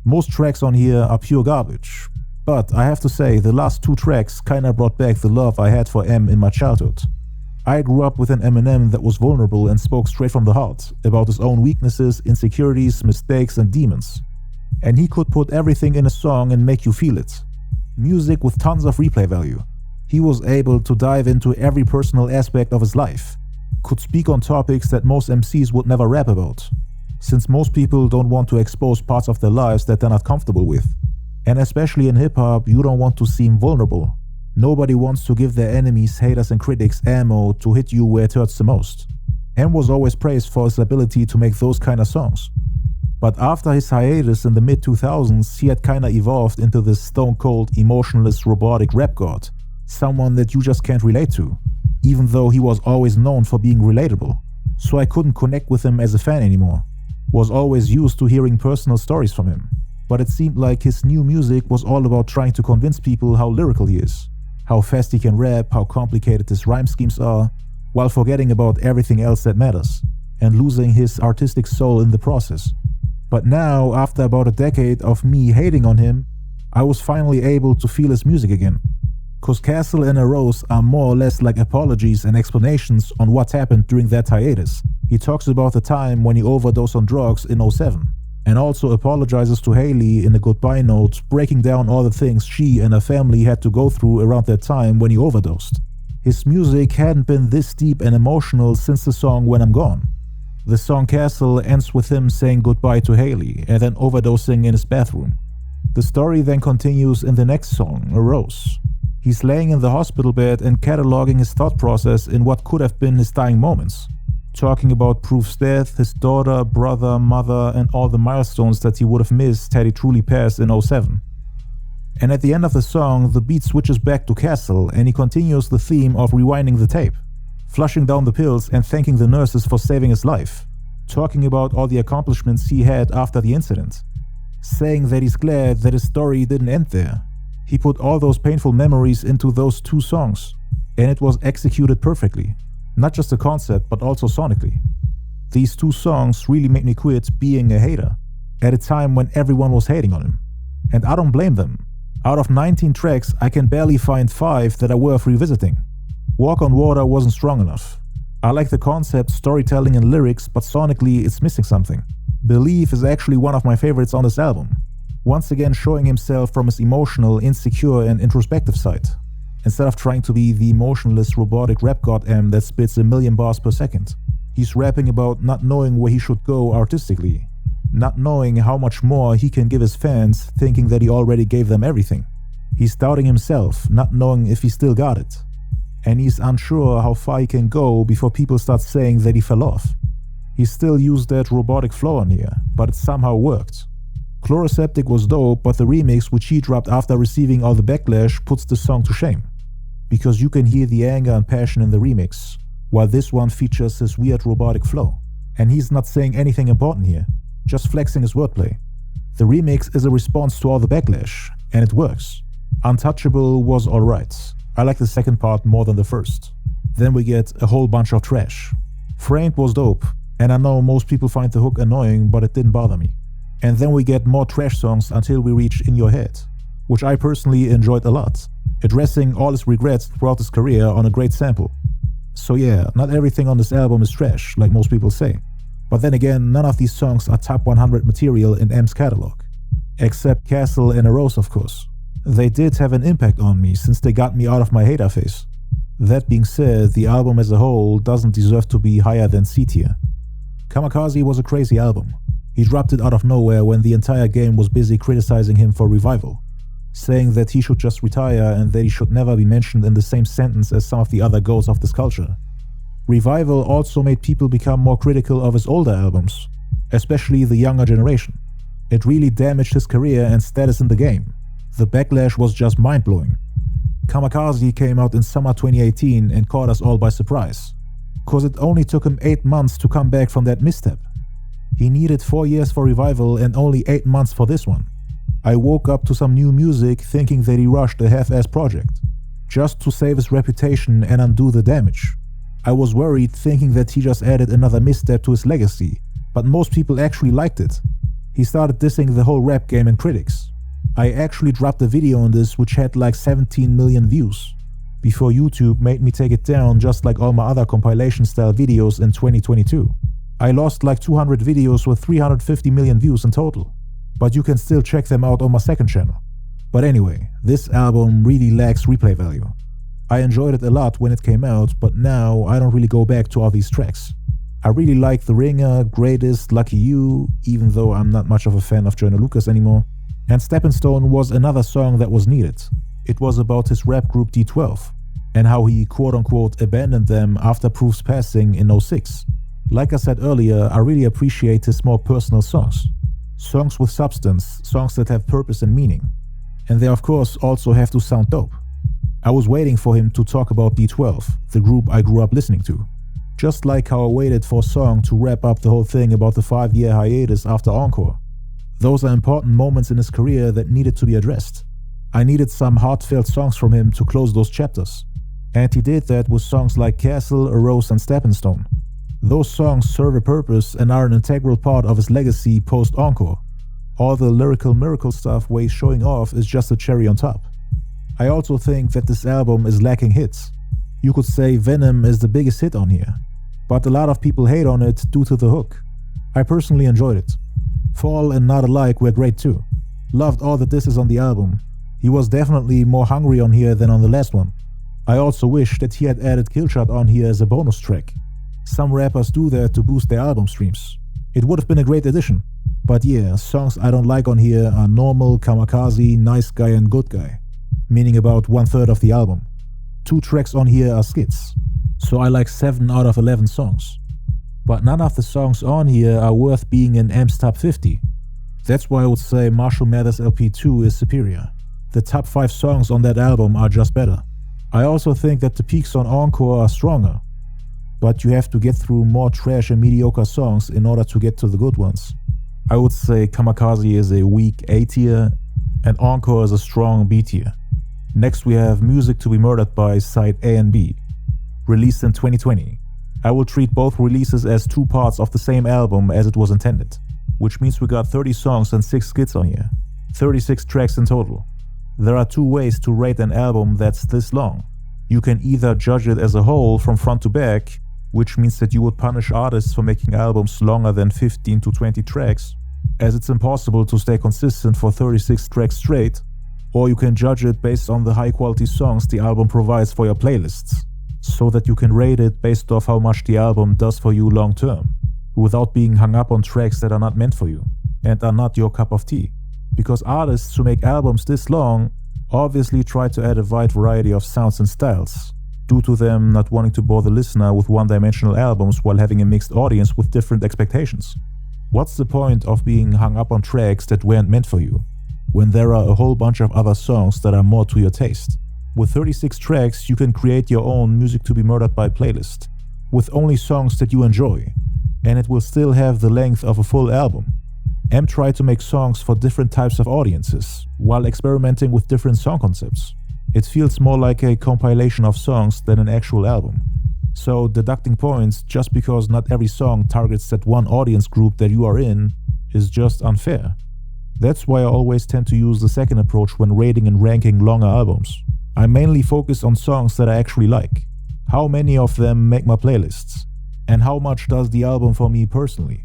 S5: Most tracks on here are pure garbage, but I have to say the last 2 tracks kinda brought back the love I had for M in my childhood. I grew up with an Eminem that was vulnerable and spoke straight from the heart about his own weaknesses, insecurities, mistakes and demons. And he could put everything in a song and make you feel it. Music with tons of replay value. He was able to dive into every personal aspect of his life, could speak on topics that most MCs would never rap about, since most people don't want to expose parts of their lives that they're not comfortable with. And especially in hip-hop, you don't want to seem vulnerable. Nobody wants to give their enemies, haters and critics ammo to hit you where it hurts the most. M was always praised for his ability to make those kind of songs. But after his hiatus in the mid-2000s, he had kinda evolved into this stone-cold, emotionless, robotic rap god. Someone that you just can't relate to, even though he was always known for being relatable. So I couldn't connect with him as a fan anymore. Was always used to hearing personal stories from him. But it seemed like his new music was all about trying to convince people how lyrical he is, how fast he can rap, how complicated his rhyme schemes are, while forgetting about everything else that matters, and losing his artistic soul in the process. But now, after about a decade of me hating on him, I was finally able to feel his music again. Cause Castle and A Rose are more or less like apologies and explanations on what happened during that hiatus. He talks about the time when he overdosed on drugs in 2007, and also apologizes to Hailey in a goodbye note, breaking down all the things she and her family had to go through around that time when he overdosed. His music hadn't been this deep and emotional since the song When I'm Gone. The song Castle ends with him saying goodbye to Hailey and then overdosing in his bathroom. The story then continues in the next song, A Rose. He's laying in the hospital bed and cataloging his thought process in what could have been his dying moments. Talking about Proof's death, his daughter, brother, mother, and all the milestones that he would have missed had he truly passed in 2007. And at the end of the song, the beat switches back to Castle and he continues the theme of rewinding the tape, flushing down the pills and thanking the nurses for saving his life, talking about all the accomplishments he had after the incident, saying that he's glad that his story didn't end there. He put all those painful memories into those 2 songs, and it was executed perfectly. Not just the concept, but also sonically. These 2 songs really made me quit being a hater, at a time when everyone was hating on him. And I don't blame them. Out of 19 tracks, I can barely find 5 that are worth revisiting. Walk on Water wasn't strong enough. I like the concept, storytelling and lyrics, but sonically it's missing something. Believe is actually one of my favorites on this album. Once again showing himself from his emotional, insecure and introspective side, instead of trying to be the emotionless robotic rap god M that spits 1,000,000 bars per second. He's rapping about not knowing where he should go artistically, not knowing how much more he can give his fans, thinking that he already gave them everything. He's doubting himself, not knowing if he still got it. And he's unsure how far he can go before people start saying that he fell off. He still used that robotic flow on here, but it somehow worked. Chloroseptic was dope, but the remix which he dropped after receiving all the backlash puts the song to shame. Because you can hear the anger and passion in the remix, while this one features his weird robotic flow. And he's not saying anything important here, just flexing his wordplay. The remix is a response to all the backlash, and it works. Untouchable was alright. I like the second part more than the first. Then we get a whole bunch of trash. Framed was dope, and I know most people find the hook annoying, but it didn't bother me. And then we get more trash songs until we reach In Your Head, which I personally enjoyed a lot, addressing all his regrets throughout his career on a great sample. So yeah, not everything on this album is trash, like most people say. But then again, none of these songs are top 100 material in M's catalog. Except Castle and A Rose, of course. They did have an impact on me since they got me out of my hater phase. That being said, the album as a whole doesn't deserve to be higher than C tier. Kamikaze was a crazy album. He dropped it out of nowhere when the entire game was busy criticizing him for Revival, saying that he should just retire and that he should never be mentioned in the same sentence as some of the other goats of this culture. Revival also made people become more critical of his older albums, especially the younger generation. It really damaged his career and status in the game. The backlash was just mind-blowing. Kamikaze came out in summer 2018 and caught us all by surprise, cause it only took him 8 months to come back from that misstep. He needed 4 years for Revival and only 8 months for this one. I woke up to some new music thinking that he rushed a half-ass project, just to save his reputation and undo the damage. I was worried thinking that he just added another misstep to his legacy, but most people actually liked it. He started dissing the whole rap game and critics. I actually dropped a video on this which had like 17 million views, before YouTube made me take it down just like all my other compilation style videos in 2022. I lost like 200 videos with 350 million views in total, but you can still check them out on my second channel. But anyway, this album really lacks replay value. I enjoyed it a lot when it came out, but now I don't really go back to all these tracks. I really like The Ringer, Greatest, Lucky You, even though I'm not much of a fan of Joyner Lucas anymore. And Stepping Stone was another song that was needed. It was about his rap group D12, and how he quote-unquote abandoned them after Proof's passing in 06. Like I said earlier, I really appreciate his more personal songs. Songs with substance, songs that have purpose and meaning. And they of course also have to sound dope. I was waiting for him to talk about D12, the group I grew up listening to. Just like how I waited for a song to wrap up the whole thing about the 5-year hiatus after Encore. Those are important moments in his career that needed to be addressed. I needed some heartfelt songs from him to close those chapters. And he did that with songs like Castle, A Rose and Stepping Stone. Those songs serve a purpose and are an integral part of his legacy post-Encore. All the lyrical miracle stuff where he's showing off is just a cherry on top. I also think that this album is lacking hits. You could say Venom is the biggest hit on here, but a lot of people hate on it due to the hook. I personally enjoyed it. Fall and Not Alike were great too. Loved all the disses on the album. He was definitely more hungry on here than on the last one. I also wish that he had added Killshot on here as a bonus track. Some rappers do that to boost their album streams. It would have been a great addition. But yeah, songs I don't like on here are Normal, Kamikaze, Nice Guy and Good Guy, meaning about 1/3 of the album. 2 tracks on here are skits, so I like 7 out of 11 songs. But none of the songs on here are worth being in M's top 50. That's why I would say Marshall Mathers LP 2 is superior. The top 5 songs on that album are just better. I also think that the peaks on Encore are stronger, but you have to get through more trash and mediocre songs in order to get to the good ones. I would say Kamikaze is a weak A tier and Encore is a strong B tier. Next we have Music to be Murdered by Side A and B, released in 2020. I will treat both releases as 2 parts of the same album as it was intended, which means we got 30 songs and 6 skits on here, 36 tracks in total. There are 2 ways to rate an album that's this long. You can either judge it as a whole from front to back, which means that you would punish artists for making albums longer than 15 to 20 tracks, as it's impossible to stay consistent for 36 tracks straight, or you can judge it based on the high quality songs the album provides for your playlists, so that you can rate it based off how much the album does for you long term, without being hung up on tracks that are not meant for you, and are not your cup of tea. Because artists who make albums this long obviously try to add a wide variety of sounds and styles, due to them not wanting to bore the listener with one-dimensional albums while having a mixed audience with different expectations. What's the point of being hung up on tracks that weren't meant for you, when there are a whole bunch of other songs that are more to your taste? With 36 tracks, you can create your own Music to be Murdered by playlist, with only songs that you enjoy, and it will still have the length of a full album. M tried to make songs for different types of audiences, while experimenting with different song concepts. It feels more like a compilation of songs than an actual album. So deducting points just because not every song targets that one audience group that you are in is just unfair. That's why I always tend to use the second approach when rating and ranking longer albums. I mainly focus on songs that I actually like. How many of them make my playlists? And how much does the album for me personally?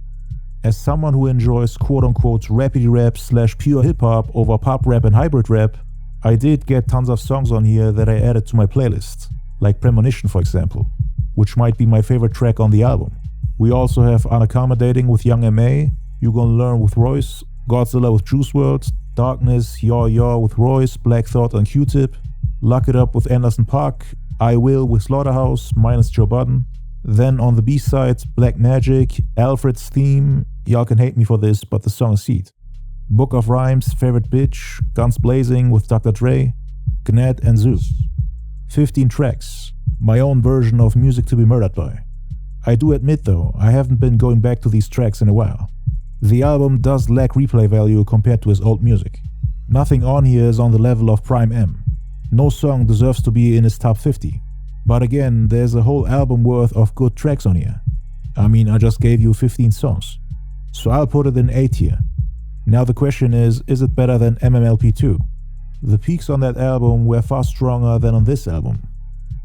S5: As someone who enjoys quote-unquote rappity rap / pure hip-hop over pop rap and hybrid rap, I did get tons of songs on here that I added to my playlist, like Premonition for example, which might be my favorite track on the album. We also have Unaccommodating with Young M.A., You Gonna Learn with Royce, Godzilla with Juice WRLD, Darkness, Yaw Yaw with Royce, Black Thought and Q-Tip, Luck It Up with Anderson .Paak, I Will with Slaughterhouse minus Joe Budden. Then on the B-side, Black Magic, Alfred's Theme, y'all can hate me for this, but the song is heat. Book of Rhymes, Favorite Bitch, Guns Blazing with Dr. Dre, Gnat and Zeus. 15 tracks, my own version of Music to be Murdered by. I do admit though, I haven't been going back to these tracks in a while. The album does lack replay value compared to his old music. Nothing on here is on the level of Prime M. No song deserves to be in his top 50. But again, there's a whole album worth of good tracks on here. I mean, I just gave you 15 songs. So I'll put it in A tier. Now the question is it better than MMLP 2? The peaks on that album were far stronger than on this album.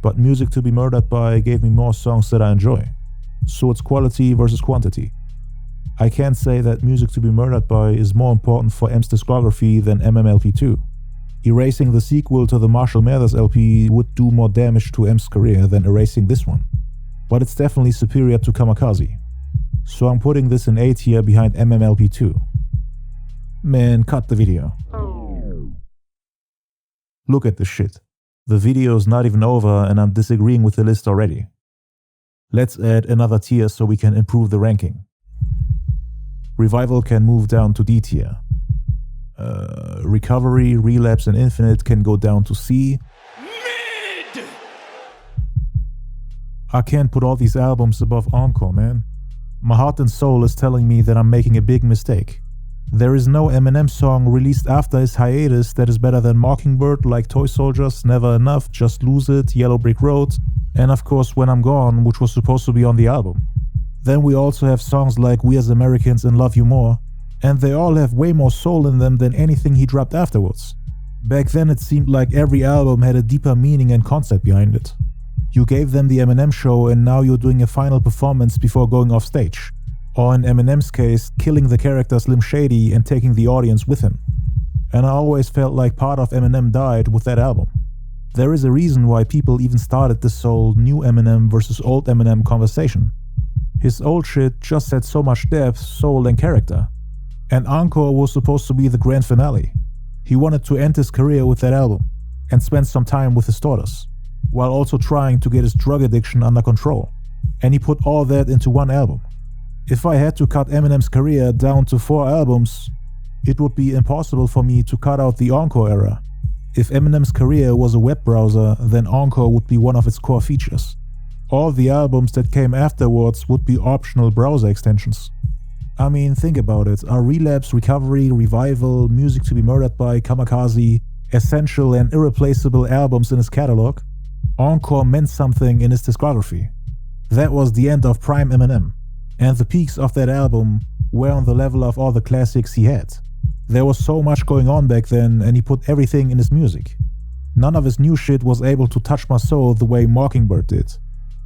S5: But Music to be Murdered by gave me more songs that I enjoy. So it's quality versus quantity. I can't say that Music to be Murdered by is more important for M's discography than MMLP 2. Erasing the sequel to the Marshall Mathers LP would do more damage to M's career than erasing this one. But it's definitely superior to Kamikaze. So I'm putting this in A tier behind MMLP 2. Man, cut the video. Look at this shit. The video's not even over and I'm disagreeing with the list already. Let's add another tier so we can improve the ranking. Revival can move down to D tier. Recovery, Relapse and Infinite can go down to C. Mid! I can't put all these albums above Encore, man. My heart and soul is telling me that I'm making a big mistake. There is no Eminem song released after his hiatus that is better than Mockingbird, like Toy Soldiers, Never Enough, Just Lose It, Yellow Brick Road, and of course When I'm Gone, which was supposed to be on the album. Then we also have songs like We As Americans and Love You More, and they all have way more soul in them than anything he dropped afterwards. Back then it seemed like every album had a deeper meaning and concept behind it. You gave them the EMINEM Show and now you're doing a final performance before going off stage. Or in Eminem's case, killing the character Slim Shady and taking the audience with him. And I always felt like part of Eminem died with that album. There is a reason why people even started this whole new Eminem versus old Eminem conversation. His old shit just had so much depth, soul and character. And Encore was supposed to be the grand finale. He wanted to end his career with that album and spend some time with his daughters, while also trying to get his drug addiction under control. And he put all that into one album. If I had to cut Eminem's career down to 4 albums, it would be impossible for me to cut out the Encore era. If Eminem's career was a web browser, then Encore would be one of its core features. All the albums that came afterwards would be optional browser extensions. I mean, think about it. Are Relapse, Recovery, Revival, Music to be Murdered by, Kamikaze essential and irreplaceable albums in his catalog? Encore meant something in his discography. That was the end of Prime Eminem, and the peaks of that album were on the level of all the classics he had. There was so much going on back then, and he put everything in his music. None of his new shit was able to touch my soul the way Mockingbird did.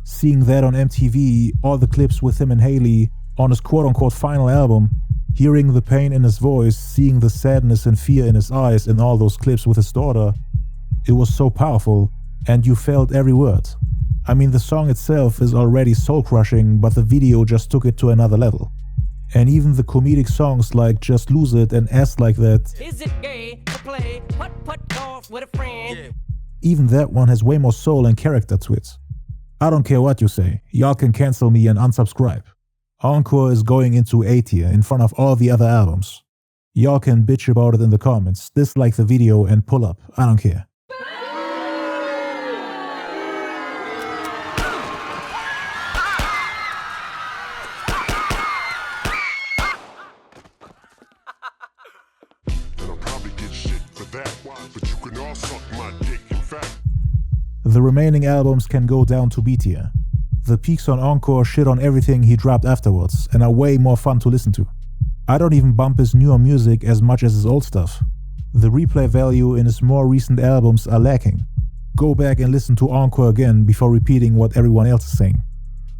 S5: Seeing that on MTV, all the clips with him and Haley on his quote-unquote final album, hearing the pain in his voice, seeing the sadness and fear in his eyes in all those clips with his daughter, it was so powerful, and you felt every word. I mean, the song itself is already soul-crushing, but the video just took it to another level. And even the comedic songs like Just Lose It and Ass Like That,
S1: Is it gay to play putt golf with a friend?
S5: even that one has way more soul and character to it. I don't care what you say, y'all can cancel me and unsubscribe. Encore is going into A tier in front of all the other albums. Y'all can bitch about it in the comments, dislike the video and pull up, I don't care. The remaining albums can go down to B tier. The peaks on Encore shit on everything he dropped afterwards and are way more fun to listen to. I don't even bump his newer music as much as his old stuff. The replay value in his more recent albums are lacking. Go back and listen to Encore again before repeating what everyone else is saying.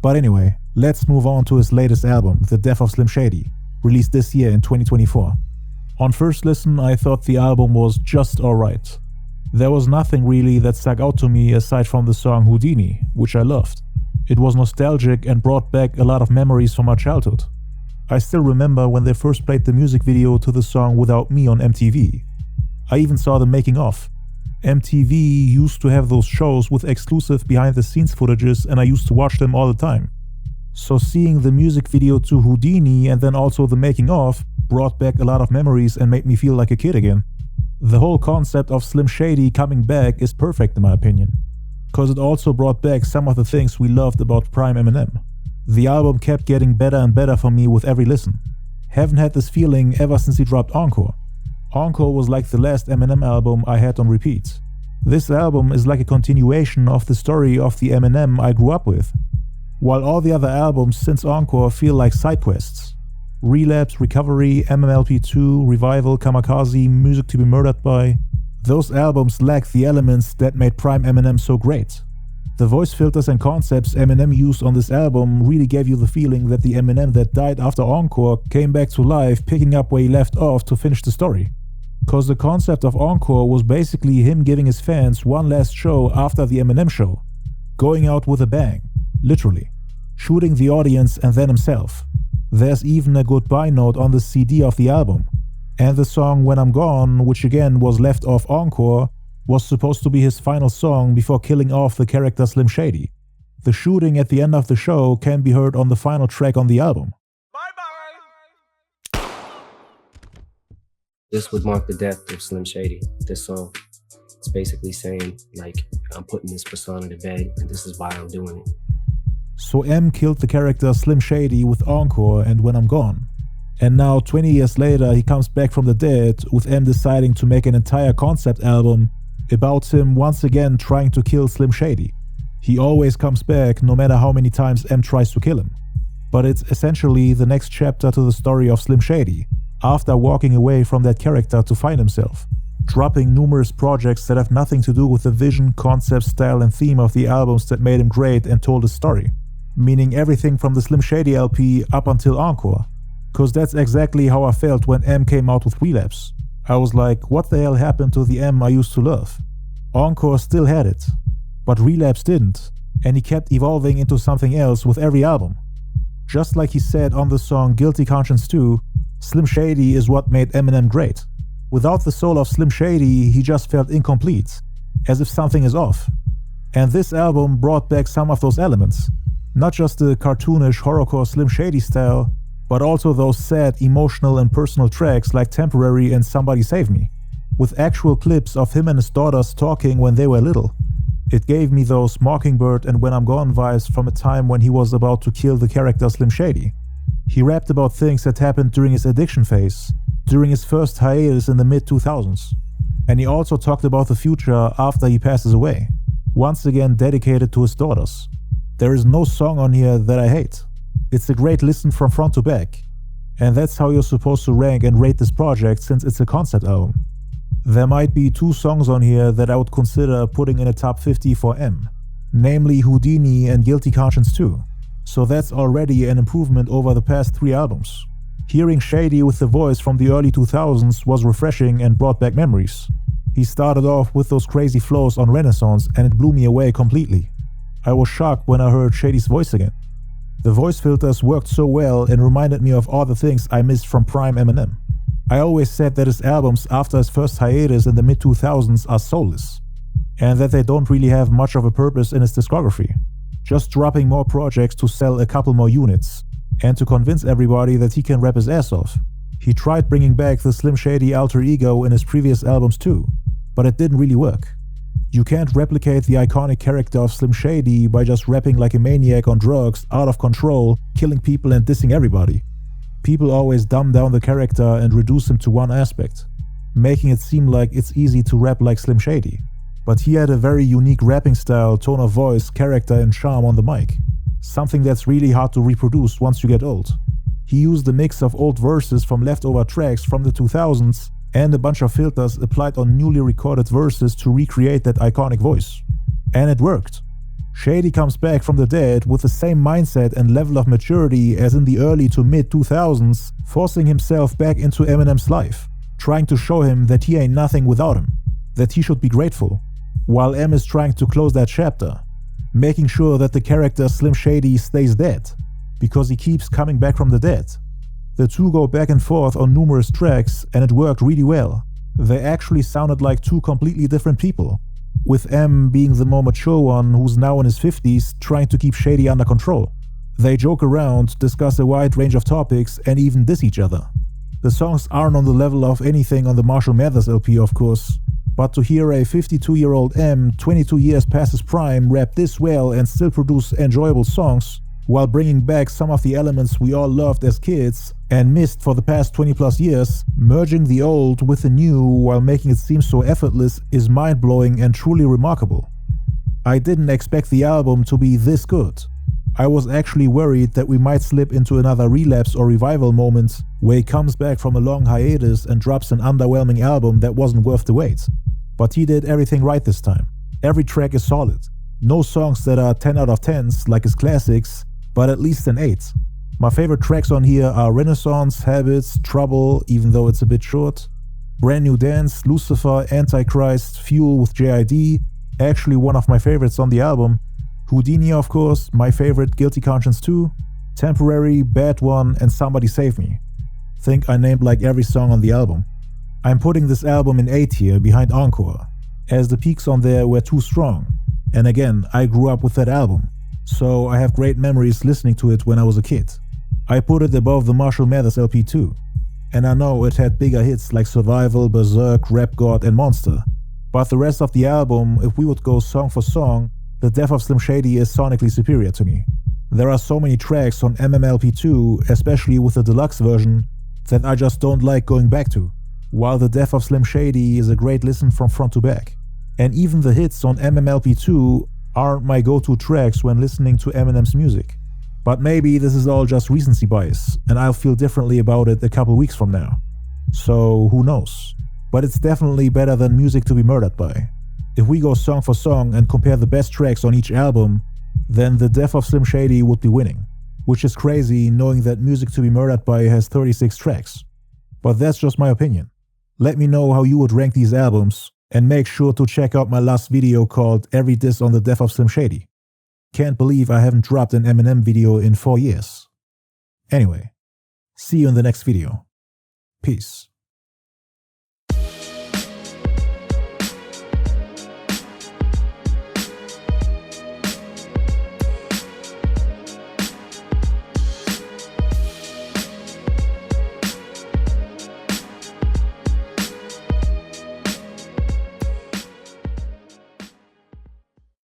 S5: But anyway, Let's move on to his latest album, The Death of Slim Shady, released this year in 2024. On first listen, I thought the album was just alright. There was nothing really that stuck out to me aside from the song Houdini, which I loved. It was nostalgic and brought back a lot of memories from my childhood. I still remember when they first played the music video to the song Without Me on MTV. I even saw the making of. MTV used to have those shows with exclusive behind the scenes footages, and I used to watch them all the time. So seeing the music video to Houdini and then also the making of brought back a lot of memories and made me feel like a kid again. The whole concept of Slim Shady coming back is perfect in my opinion, cause it also brought back some of the things we loved about Prime Eminem. The album kept getting better and better for me with every listen. Haven't had this feeling ever since he dropped Encore. Encore was like the last Eminem album I had on repeat. This album is like a continuation of the story of the Eminem I grew up with, while all the other albums since Encore feel like side quests. Relapse, Recovery, MMLP 2, Revival, Kamikaze, Music to be Murdered By. Those albums lack the elements that made Prime Eminem so great. The voice filters and concepts Eminem used on this album really gave you the feeling that the Eminem that died after Encore came back to life, picking up where he left off to finish the story. Cause the concept of Encore was basically him giving his fans one last show after the MMLP Show. Going out with a bang, literally. Shooting the audience and then himself. There's even a goodbye note on the CD of the album. And the song When I'm Gone, which again was left off Encore, was supposed to be his final song before killing off the character Slim Shady. The shooting at the end of the show can be heard on the final track on the album.
S4: Bye-bye! This would mark the death of Slim Shady, this song. It's basically saying, like, I'm putting this persona to bed and this is why I'm doing it.
S5: So M killed the character Slim Shady with Encore and When I'm Gone. And now 20 years later he comes back from the dead with M deciding to make an entire concept album about him once again trying to kill Slim Shady. He always comes back no matter how many times M tries to kill him. But it's essentially the next chapter to the story of Slim Shady, after walking away from that character to find himself, dropping numerous projects that have nothing to do with the vision, concept, style and theme of the albums that made him great and told his story. Meaning everything from the Slim Shady LP up until Encore. Cause that's exactly how I felt when M came out with Relapse. I was like, what the hell happened to the M I used to love? Encore still had it, but Relapse didn't, and he kept evolving into something else with every album. Just like he said on the song Guilty Conscience 2, Slim Shady is what made Eminem great. Without the soul of Slim Shady, he just felt incomplete, as if something is off. And this album brought back some of those elements. Not just the cartoonish horrorcore Slim Shady style, but also those sad, emotional and personal tracks like Temporary and Somebody Save Me, with actual clips of him and his daughters talking when they were little. It gave me those Mockingbird and When I'm Gone vibes from a time when he was about to kill the character Slim Shady. He rapped about things that happened during his addiction phase, during his first hiatus in the mid-2000s. And he also talked about the future after he passes away, once again dedicated to his daughters. There is no song on here that I hate. It's a great listen from front to back. And that's how you're supposed to rank and rate this project since it's a concept album. There might be 2 songs on here that I would consider putting in a top 50 for M, namely Houdini and Guilty Conscience 2. So that's already an improvement over the past 3 albums. Hearing Shady with the voice from the early 2000s was refreshing and brought back memories. He started off with those crazy flows on Renaissance and it blew me away completely. I was shocked when I heard Shady's voice again. The voice filters worked so well and reminded me of all the things I missed from Prime Eminem. I always said that his albums after his first hiatus in the mid-2000s are soulless, and that they don't really have much of a purpose in his discography, just dropping more projects to sell a couple more units, and to convince everybody that he can rap his ass off. He tried bringing back the Slim Shady alter ego in his previous albums too, but it didn't really work. You can't replicate the iconic character of Slim Shady by just rapping like a maniac on drugs, out of control, killing people and dissing everybody. People always dumb down the character and reduce him to one aspect, making it seem like it's easy to rap like Slim Shady. But he had a very unique rapping style, tone of voice, character and charm on the mic. Something that's really hard to reproduce once you get old. He used a mix of old verses from leftover tracks from the 2000s and a bunch of filters applied on newly recorded verses to recreate that iconic voice. And it worked. Shady comes back from the dead with the same mindset and level of maturity as in the early to mid 2000s, forcing himself back into Eminem's life, trying to show him that he ain't nothing without him, that he should be grateful, while M is trying to close that chapter, making sure that the character Slim Shady stays dead, because he keeps coming back from the dead. The two go back and forth on numerous tracks and it worked really well. They actually sounded like two completely different people, with M being the more mature one who's now in his 50s trying to keep Shady under control. They joke around, discuss a wide range of topics and even diss each other. The songs aren't on the level of anything on the Marshall Mathers LP of course, but to hear a 52-year-old M 22 years past his prime rap this well and still produce enjoyable songs, while bringing back some of the elements we all loved as kids and missed for the past 20 plus years, merging the old with the new while making it seem so effortless is mind-blowing and truly remarkable. I didn't expect the album to be this good. I was actually worried that we might slip into another relapse or revival moment where he comes back from a long hiatus and drops an underwhelming album that wasn't worth the wait. But he did everything right this time. Every track is solid. No songs that are 10 out of 10s like his classics, but at least an 8. My favorite tracks on here are Renaissance, Habits, Trouble, even though it's a bit short, Brand New Dance, Lucifer, Antichrist, Fuel with JID, actually one of my favorites on the album, Houdini of course, my favorite, Guilty Conscience 2, Temporary, Bad One, and Somebody Save Me. Think I named like every song on the album. I'm putting this album in A tier behind Encore, as the peaks on there were too strong, and again, I grew up with that album, so I have great memories listening to it when I was a kid. I put it above the Marshall Mathers LP too, and I know it had bigger hits like Survival, Berserk, Rap God, and Monster, but the rest of the album, if we would go song for song, the Death of Slim Shady is sonically superior to me. There are so many tracks on MMLP 2, especially with the deluxe version, that I just don't like going back to, while the Death of Slim Shady is a great listen from front to back. And even the hits on MMLP 2 aren't my go-to tracks when listening to Eminem's music. But maybe this is all just recency bias, and I'll feel differently about it a couple weeks from now. So who knows? But it's definitely better than Music to be Murdered by. If we go song for song and compare the best tracks on each album, then the Death of Slim Shady would be winning, which is crazy knowing that Music to be Murdered by has 36 tracks. But that's just my opinion. Let me know how you would rank these albums, and make sure to check out my last video called Every Diss on the Death of Slim Shady. Can't believe I haven't dropped an Eminem video in 4 years. Anyway, see you in the next video. Peace.